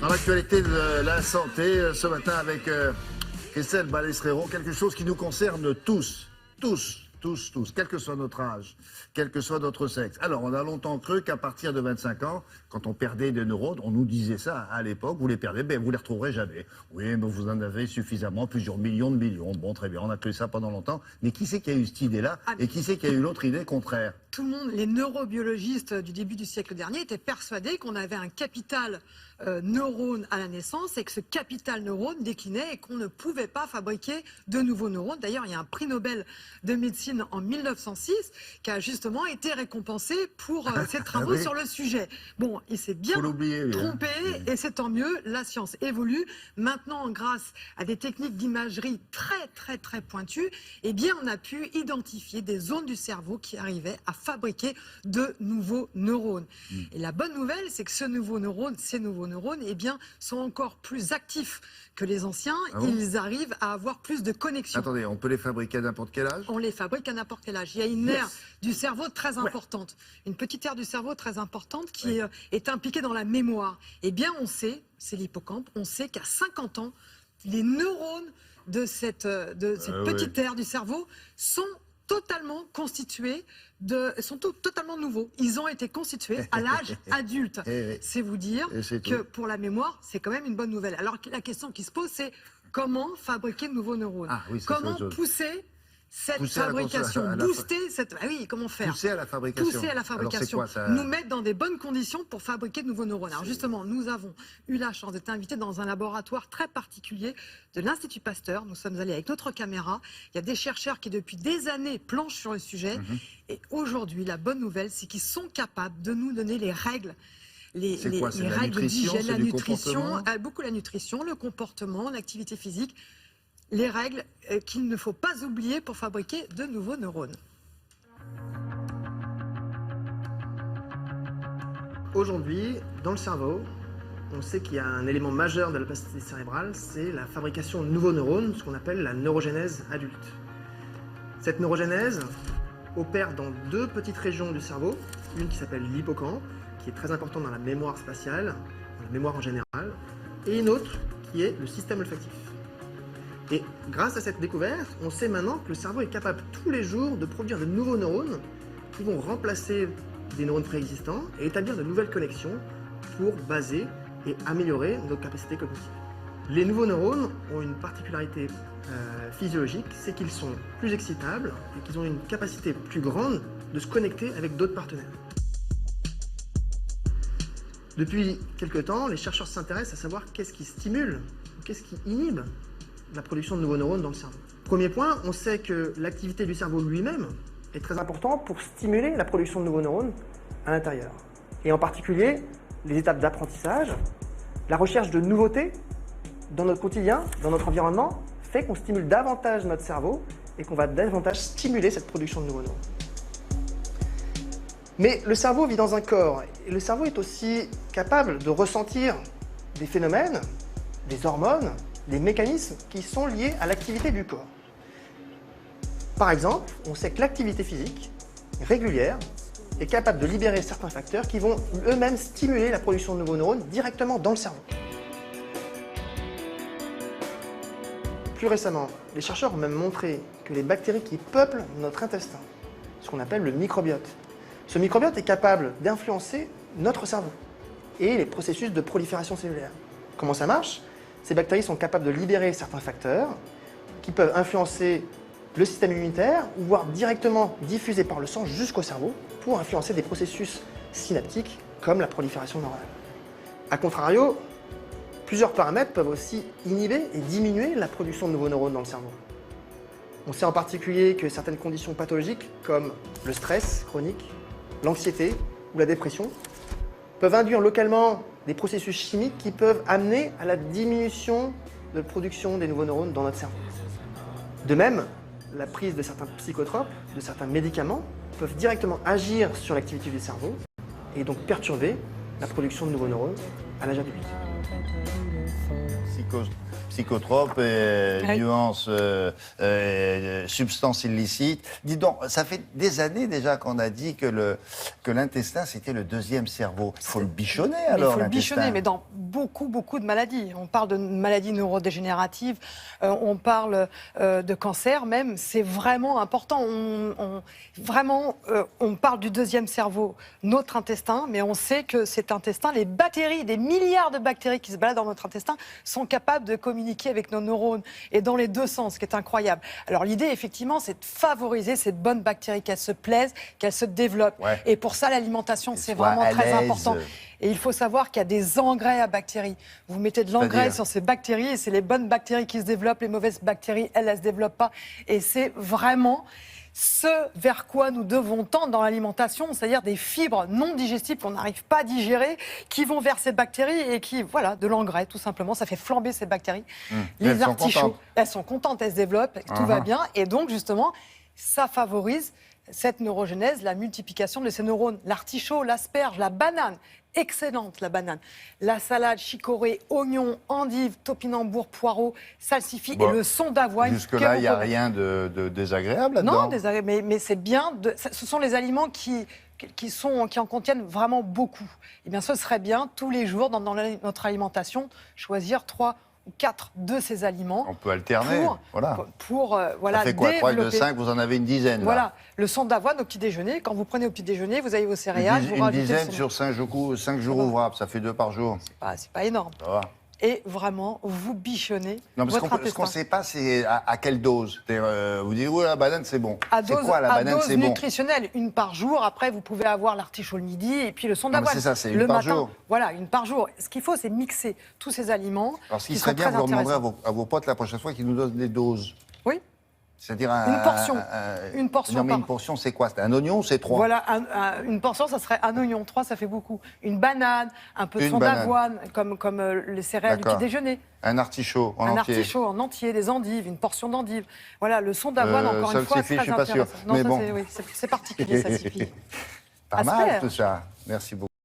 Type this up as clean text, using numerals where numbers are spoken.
Dans l'actualité de la santé, ce matin avec Christelle Balestrero, quelque chose qui nous concerne tous, quel que soit notre âge, quel que soit notre sexe. Alors, on a longtemps cru qu'à partir de 25 ans, quand on perdait des neurones, on nous disait ça à l'époque, vous les perdez, ben vous les retrouverez jamais. Oui, mais vous en avez suffisamment, plusieurs millions de millions. Bon, très bien, on a cru ça pendant longtemps. Mais qui c'est qui a eu cette idée-là et qui c'est qui a eu l'autre idée contraire? Tout le monde, les neurobiologistes du début du siècle dernier étaient persuadés qu'on avait un capital neurone à la naissance et que ce capital neurone déclinait et qu'on ne pouvait pas fabriquer de nouveaux neurones. D'ailleurs, il y a un prix Nobel de médecine en 1906 qui a justement été récompensé pour ses travaux sur le sujet. Bon, il s'est bien trompé et c'est tant mieux, la science évolue. Maintenant, grâce à des techniques d'imagerie très pointues, eh bien, on a pu identifier des zones du cerveau qui arrivaient à fabriquer de nouveaux neurones. Et la bonne nouvelle, c'est que ces nouveaux neurones, eh bien, sont encore plus actifs que les anciens. Ils arrivent à avoir plus de connexions. Attendez, on peut les fabriquer à n'importe quel âge? On les fabrique à n'importe quel âge. Il y a une aire du cerveau très importante, une petite aire du cerveau très importante qui est impliquée dans la mémoire. Eh bien, on sait, c'est l'hippocampe, on sait qu'à 50 ans, les neurones de cette petite aire du cerveau sont totalement constitués, sont totalement nouveaux. Ils ont été constitués à l'âge adulte. C'est vous dire que pour la mémoire, c'est quand même une bonne nouvelle. Alors la question qui se pose, c'est comment fabriquer de nouveaux neurones? Comment pousser cette fabrication, booster cette... Ah oui, comment faire? Pousser à la fabrication. Pousser à la fabrication. Alors, quoi, ça... Nous mettre dans des bonnes conditions pour fabriquer de nouveaux neurones. Alors justement, nous avons eu la chance d'être invités dans un laboratoire très particulier de l'Institut Pasteur. Nous sommes allés avec notre caméra. Il y a des chercheurs qui depuis des années planchent sur le sujet. Et aujourd'hui, la bonne nouvelle, c'est qu'ils sont capables de nous donner les règles. Les règles d'hygiène, la nutrition, beaucoup la nutrition, le comportement, l'activité physique. Les règles qu'il ne faut pas oublier pour fabriquer de nouveaux neurones. Aujourd'hui, dans le cerveau, on sait qu'il y a un élément majeur de la plasticité cérébrale, c'est la fabrication de nouveaux neurones, ce qu'on appelle la neurogénèse adulte. Cette neurogénèse opère dans deux petites régions du cerveau, une qui s'appelle l'hippocampe, qui est très importante dans la mémoire spatiale, dans la mémoire en général, et une autre qui est le système olfactif. Et grâce à cette découverte, on sait maintenant que le cerveau est capable tous les jours de produire de nouveaux neurones qui vont remplacer des neurones préexistants et établir de nouvelles connexions pour baser et améliorer nos capacités cognitives. Les nouveaux neurones ont une particularité physiologique, c'est qu'ils sont plus excitables et qu'ils ont une capacité plus grande de se connecter avec d'autres partenaires. Depuis quelque temps, les chercheurs s'intéressent à savoir qu'est-ce qui stimule, qu'est-ce qui inhibe la production de nouveaux neurones dans le cerveau. Premier point, on sait que l'activité du cerveau lui-même est très importante pour stimuler la production de nouveaux neurones à l'intérieur. Et en particulier, les étapes d'apprentissage, la recherche de nouveautés dans notre quotidien, dans notre environnement, fait qu'on stimule davantage notre cerveau et qu'on va davantage stimuler cette production de nouveaux neurones. Mais le cerveau vit dans un corps, et le cerveau est aussi capable de ressentir des phénomènes, des hormones, des mécanismes qui sont liés à l'activité du corps. Par exemple, on sait que l'activité physique régulière est capable de libérer certains facteurs qui vont eux-mêmes stimuler la production de nouveaux neurones directement dans le cerveau. Plus récemment, les chercheurs ont même montré que les bactéries qui peuplent notre intestin, ce qu'on appelle le microbiote, ce microbiote est capable d'influencer notre cerveau et les processus de prolifération cellulaire. Comment ça marche ? Ces bactéries sont capables de libérer certains facteurs qui peuvent influencer le système immunitaire ou voire directement diffuser par le sang jusqu'au cerveau pour influencer des processus synaptiques comme la prolifération neurale. A contrario, plusieurs paramètres peuvent aussi inhiber et diminuer la production de nouveaux neurones dans le cerveau. On sait en particulier que certaines conditions pathologiques comme le stress chronique, l'anxiété ou la dépression peuvent induire localement des processus chimiques qui peuvent amener à la diminution de la production des nouveaux neurones dans notre cerveau. De même, la prise de certains psychotropes, de certains médicaments, peuvent directement agir sur l'activité du cerveau et donc perturber la production de nouveaux neurones à l'âge adulte. Psychotrope, Oui. nuance, substance illicite. Dis donc, ça fait des années déjà qu'on a dit que l'intestin, c'était le deuxième cerveau. Il faut le bichonner Mais alors, il faut le l'intestin. bichonner, mais dans beaucoup de maladies. On parle de maladies neurodégénératives, on parle de cancer même. C'est vraiment important. On parle du deuxième cerveau, notre intestin, mais on sait que cet intestin, les bactéries, des milliards de bactéries qui se baladent dans notre intestin, sont capables de communiquer avec nos neurones et dans les deux sens, ce qui est incroyable. Alors l'idée, effectivement, c'est de favoriser ces bonnes bactéries, qu'elles se plaisent, qu'elles se développent. Ouais. Et pour ça, l'alimentation, c'est soient vraiment à très l'aise. important. Et il faut savoir qu'il y a des engrais à bactéries. Vous mettez de l'engrais C'est-à-dire sur ces bactéries et c'est les bonnes bactéries qui se développent, les mauvaises bactéries, elles ne se développent pas. Et c'est vraiment ce vers quoi nous devons tendre dans l'alimentation, c'est-à-dire des fibres non digestibles qu'on n'arrive pas à digérer, qui vont vers ces bactéries et qui, voilà, de l'engrais tout simplement, ça fait flamber ces bactéries. Elles Les sont artichauts, contentes. elles sont contentes, elles se développent, tout va bien. Et donc justement, ça favorise cette neurogénèse, la multiplication de ces neurones. L'artichaut, l'asperge, la banane, excellente la banane. La salade, chicorée, oignon, endive, topinambour, poireau, salsifis Bon, et le son d'avoine. Jusque-là, que il n'y a vous pouvez- rien de désagréable là-dedans. Non, mais c'est bien. Ce sont les aliments qui en contiennent vraiment beaucoup. Eh bien, ce serait bien, tous les jours, dans notre alimentation, choisir 3 ou 4 de ces aliments. On peut alterner. Voilà. Voilà, Ça fait quoi, 3 de développer. 5, vous en avez une dizaine. là. Voilà, le son d'avoine au petit déjeuner. Quand vous prenez au petit déjeuner, vous avez vos céréales. vous Une rajoutez dizaine le son. sur 5 jours va. ouvrables, ça fait 2 par jour. C'est pas énorme. Ça va. Et vraiment, vous bichonnez Non, mais ce votre qu'on ne intestin. sait pas, c'est à quelle dose. Vous dites, oui, la banane, c'est bon. À C'est dose, quoi, la à banane, dose c'est bon? nutritionnelle, une par jour. Après, vous pouvez avoir l'artichaut le midi et puis le son Non, mais d'avoine. c'est ça, c'est une le par matin. jour. Voilà, une par jour. Ce qu'il faut, c'est mixer tous ces aliments. Alors, ce qui qui serait sont bien, très vous leur demanderez intéressants. à vos potes la prochaine fois qu'ils nous donnent des doses. Oui. C'est-à-dire Une portion. Une portion Non, mais par- une portion, c'est quoi? C'est un oignon ou c'est 3? Voilà, une portion, ça serait un oignon. 3, ça fait beaucoup. Une banane, un peu de Une son banane. d'avoine, comme les céréales du D'accord. petit déjeuner. Un artichaut en Un entier. artichaut en entier, des endives, une portion d'endives. Voilà, le son d'avoine, encore ça une fois, suffit, c'est je suis très pas sûr. intéressant. Non, Mais ça, bon. c'est particulier, ça suffit. Pas mal Asperge. tout ça. Merci beaucoup.